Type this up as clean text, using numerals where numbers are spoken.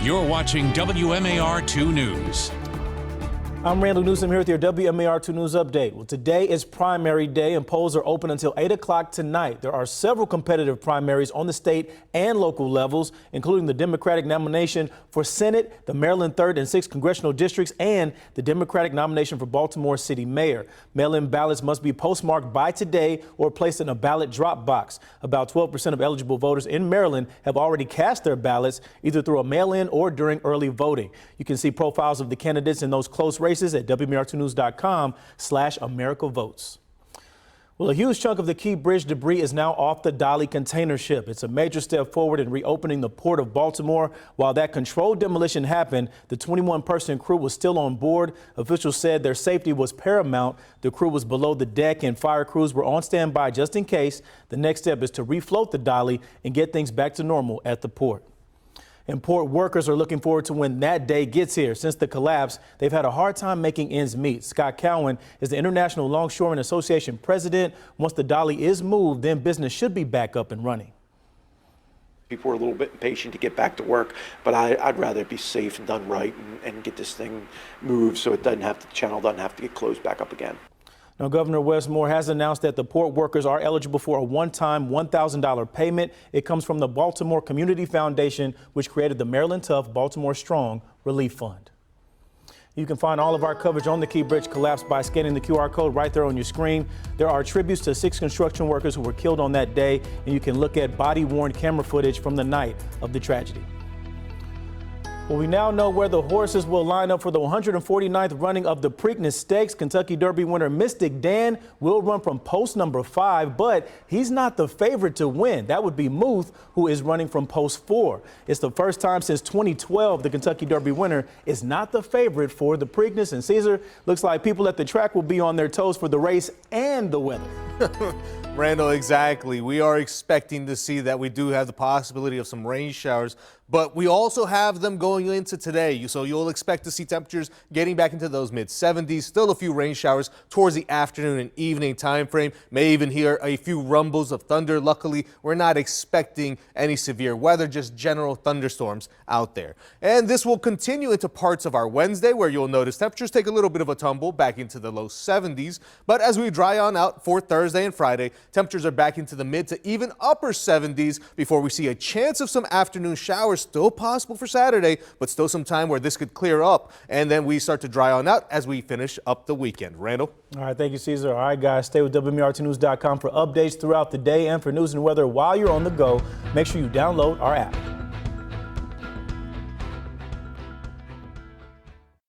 You're watching WMAR-2 News. I'm Randall Newsom here with your WMAR-2 News update. Well, today is primary day and polls are open until 8 o'clock tonight. There are several competitive primaries on the state and local levels, including the Democratic nomination for Senate, the Maryland 3rd and 6th congressional districts, and the Democratic nomination for Baltimore City Mayor. Mail-in ballots must be postmarked by today or placed in a ballot drop box. About 12% of eligible voters in Maryland have already cast their ballots, either through a mail-in or during early voting. You can see profiles of the candidates in those close races at WMAR2news.com/AmericaVotes. Well, a huge chunk of the Key Bridge debris is now off the Dali container ship. It's a major step forward in reopening the port of Baltimore. While that controlled demolition happened, the 21-person crew was still on board. Officials said their safety was paramount. The crew was below the deck and fire crews were on standby just in case. The next step is to refloat the Dali and get things back to normal at the port. And port workers are looking forward to when that day gets here. Since the collapse, they've had a hard time making ends meet. Scott Cowan is the International Longshoremen Association president. Once the Dali is moved, then business should be back up and running. People are a little bit impatient to get back to work, but I'd rather it be safe and done right and get this thing moved so the channel doesn't have to get closed back up again. Now, Governor Wes Moore has announced that the port workers are eligible for a one-time $1,000 payment. It comes from the Baltimore Community Foundation, which created the Maryland Tough Baltimore Strong Relief Fund. You can find all of our coverage on the Key Bridge collapse by scanning the QR code right there on your screen. There are tributes to 6 construction workers who were killed on that day, and you can look at body-worn camera footage from the night of the tragedy. Well, we now know where the horses will line up for the 149th running of the Preakness Stakes. Kentucky Derby winner Mystic Dan will run from post number 5, but he's not the favorite to win. That would be Muth, who is running from post 4. It's the first time since 2012 the Kentucky Derby winner is not the favorite for the Preakness. And Caesar, looks like people at the track will be on their toes for the race and the weather. Randall, exactly. We are expecting to see that we do have the possibility of some rain showers, but we also have them going into today. So you'll expect to see temperatures getting back into those mid-70s. Still a few rain showers towards the afternoon and evening time frame. May even hear a few rumbles of thunder. Luckily, we're not expecting any severe weather, just general thunderstorms out there. And this will continue into parts of our Wednesday, where you'll notice temperatures take a little bit of a tumble back into the low 70s. But as we dry on out for Thursday and Friday, temperatures are back into the mid to even upper 70s before we see a chance of some afternoon showers still possible for Saturday, but still some time where this could clear up. And then we start to dry on out as we finish up the weekend. Randall? All right, thank you, Caesar. All right, guys, stay with WMAR2news.com for updates throughout the day and for news and weather while you're on the go. Make sure you download our app.